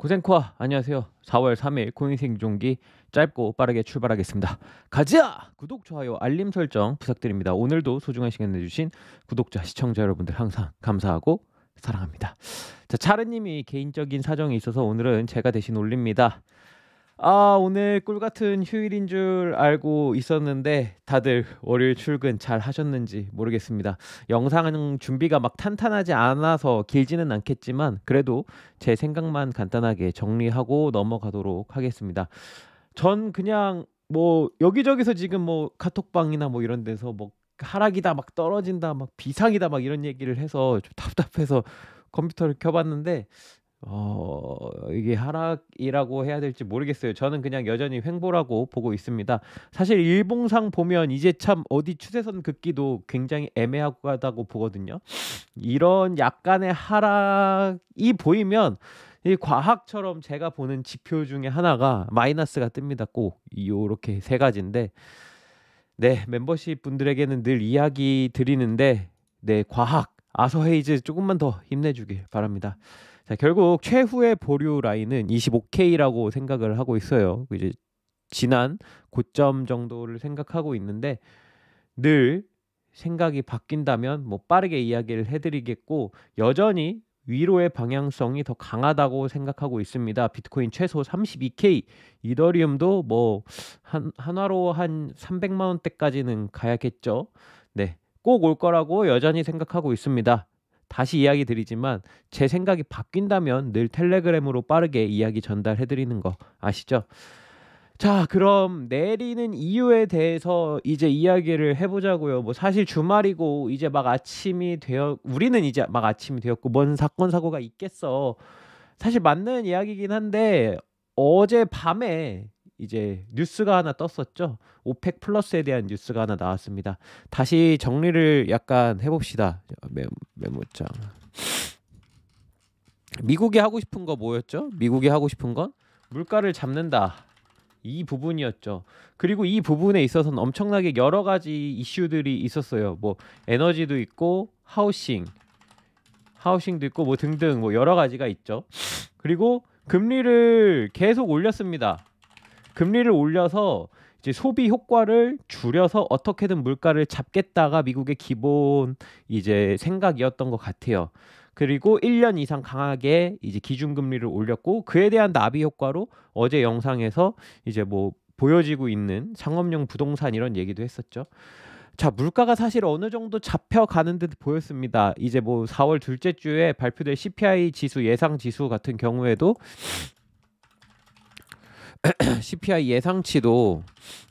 고생코아 안녕하세요. 4월 3일 공인생존기 짧고 빠르게 출발하겠습니다. 가자! 구독, 좋아요, 알림 설정 부탁드립니다. 오늘도 소중한 시간 내주신 구독자, 시청자 여러분들 항상 감사하고 사랑합니다. 자, 차르님이 개인적인 사정이 있어서 오늘은 제가 대신 올립니다. 오늘 꿀같은 휴일인 줄 알고 있었는데 다들 월요일 출근 잘 하셨는지 모르겠습니다. 영상 준비가 막 탄탄하지 않아서 길지는 않겠지만 그래도 제 생각만 간단하게 정리하고 넘어가도록 하겠습니다. 전 그냥 뭐 여기저기서 지금 뭐 카톡방이나 뭐 이런 데서 뭐 하락이다 막 떨어진다 막 비상이다 막 이런 얘기를 해서 좀 답답해서 컴퓨터를 켜봤는데 이게 하락이라고 해야 될지 모르겠어요. 저는 그냥 여전히 횡보라고 보고 있습니다. 사실 일봉상 보면 이제 참 어디 추세선 긋기도 굉장히 애매하다고 보거든요. 이런 약간의 하락이 보이면 이 과학처럼 제가 보는 지표 중에 하나가 마이너스가 뜹니다. 꼭 요렇게 세 가지인데 네, 멤버십 분들에게는 늘 이야기 드리는데 네, 과학 아서헤이즈 조금만 더 힘내주길 바랍니다. 자, 결국 최후의 보류 라인은 25K라고 생각을 하고 있어요. 이제 지난 고점 정도를 생각하고 있는데 늘 생각이 바뀐다면 뭐 빠르게 이야기를 해드리겠고 여전히 위로의 방향성이 더 강하다고 생각하고 있습니다. 비트코인 최소 32K, 이더리움도 뭐 한화로 한 300만 원대까지는 가야겠죠. 네, 꼭 올 거라고 여전히 생각하고 있습니다. 다시 이야기 드리지만 제 생각이 바뀐다면 늘 텔레그램으로 빠르게 이야기 전달해 드리는 거 아시죠? 자, 그럼 내리는 이유에 대해서 이제 이야기를 해보자고요. 뭐 사실 주말이고 이제 막 아침이 되어 우리는 이제 막 아침이 되었고 뭔 사건 사고가 있겠어. 사실 맞는 이야기긴 한데 어제 밤에 이제 뉴스가 하나 떴었죠. 오펙 플러스에 대한 뉴스가 하나 나왔습니다. 다시 정리를 약간 해봅시다. 메모장. 미국이 하고 싶은 거 뭐였죠? 미국이 하고 싶은 건 물가를 잡는다. 이 부분이었죠. 그리고 이 부분에 있어서는 엄청나게 여러 가지 이슈들이 있었어요. 뭐 에너지도 있고 하우싱도 있고 뭐 등등 뭐 여러 가지가 있죠. 그리고 금리를 계속 올렸습니다. 금리를 올려서 이제 소비 효과를 줄여서 어떻게든 물가를 잡겠다가 미국의 기본 이제 생각이었던 것 같아요. 그리고 1년 이상 강하게 이제 기준금리를 올렸고 그에 대한 나비 효과로 어제 영상에서 이제 뭐 보여지고 있는 상업용 부동산 이런 얘기도 했었죠. 자, 물가가 사실 어느 정도 잡혀가는 듯 보였습니다. 이제 뭐 4월 둘째 주에 발표될 CPI 지수 예상 지수 같은 경우에도 CPI 예상치도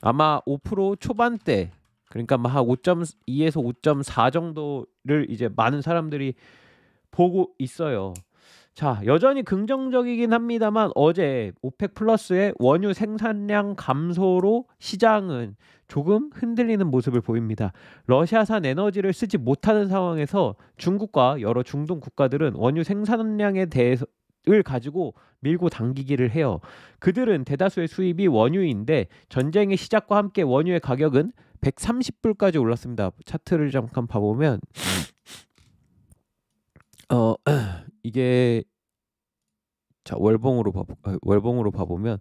아마 5% 초반대 그러니까 한 5.2에서 5.4 정도를 이제 많은 사람들이 보고 있어요. 자, 여전히 긍정적이긴 합니다만 어제 오펙 플러스의 원유 생산량 감소로 시장은 조금 흔들리는 모습을 보입니다. 러시아산 에너지를 쓰지 못하는 상황에서 중국과 여러 중동 국가들은 원유 생산량에 대해서 을 가지고 밀고 당기기를 해요. 그들은 대다수의 수입이 원유인데 전쟁의 시작과 함께 원유의 가격은 130불까지 올랐습니다. 차트를 잠깐 봐보면 이게 자 월봉으로 봐보면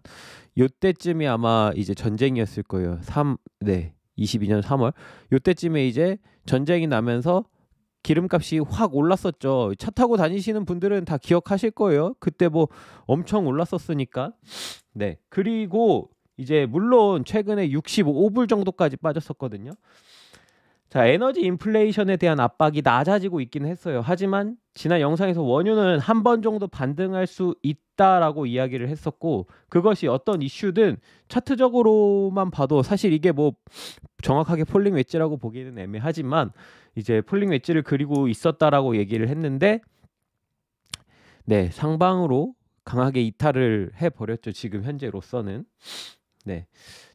요때쯤이 아마 이제 전쟁이었을 거예요. 22년 3월 요때쯤에 이제 전쟁이 나면서 기름값이 확 올랐었죠. 차 타고 다니시는 분들은 다 기억하실 거예요. 그때 뭐 엄청 올랐었으니까. 네. 그리고 이제 물론 최근에 65불 정도까지 빠졌었거든요. 자, 에너지 인플레이션에 대한 압박이 낮아지고 있긴 했어요. 하지만 지난 영상에서 원유는 한 번 정도 반등할 수 있다라고 이야기를 했었고 그것이 어떤 이슈든 차트적으로만 봐도 사실 이게 뭐 정확하게 폴링 웨지라고 보기에는 애매하지만 이제 폴링 웨지를 그리고 있었다라고 얘기를 했는데 네, 상방으로 강하게 이탈을 해버렸죠. 지금 현재로서는. 네.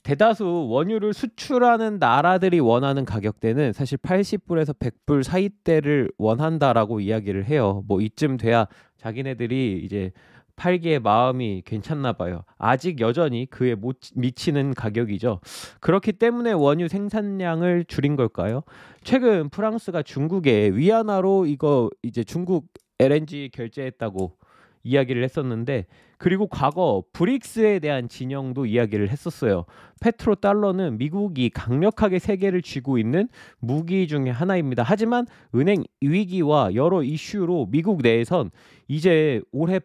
대다수 원유를 수출하는 나라들이 원하는 가격대는 사실 80불에서 100불 사이대를 원한다라고 이야기를 해요. 뭐 이쯤 돼야 자기네들이 이제 팔기에 마음이 괜찮나 봐요. 아직 여전히 그에 못 미치는 가격이죠. 그렇기 때문에 원유 생산량을 줄인 걸까요? 최근 프랑스가 중국에 위안화로 이거 이제 중국 LNG 결제했다고 이야기를 했었는데, 그리고 과거 브릭스에 대한 진영도 이야기를 했었어요. 페트로달러는 미국이 강력하게 세계를 쥐고 있는 무기 중에 하나입니다. 하지만 은행 위기와 여러 이슈로 미국 내에선 이제 올해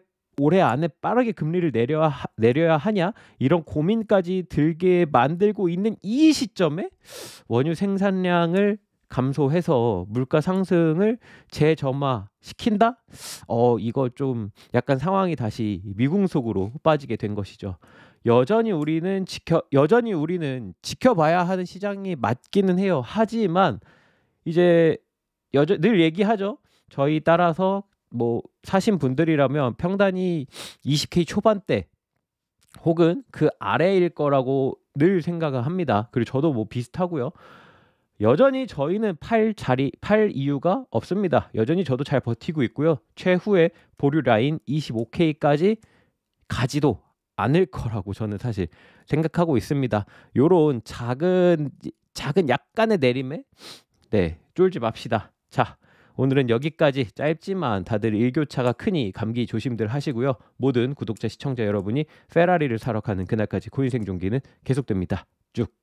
안에 빠르게 금리를 내려야 하냐 이런 고민까지 들게 만들고 있는 이 시점에 원유 생산량을 감소해서 물가 상승을 재점화시킨다? 이거 좀 약간 상황이 다시 미궁 속으로 빠지게 된 것이죠. 여전히 우리는 지켜봐야 하는 시장이 맞기는 해요. 하지만 이제 늘 얘기하죠. 저희 따라서 뭐 사신 분들이라면 평단이 20K 초반대 혹은 그 아래일 거라고 늘 생각을 합니다. 그리고 저도 뭐 비슷하고요. 여전히 저희는 팔 이유가 없습니다. 여전히 저도 잘 버티고 있고요. 최후의 보류 라인 25K까지 가지도 않을 거라고 저는 사실 생각하고 있습니다. 요런 작은 약간의 내림에 쫄지 맙시다. 자, 오늘은 여기까지. 짧지만 다들 일교차가 크니 감기 조심들 하시고요. 모든 구독자 시청자 여러분이 페라리를 사러 가는 그날까지 코인 생존기는 계속됩니다. 쭉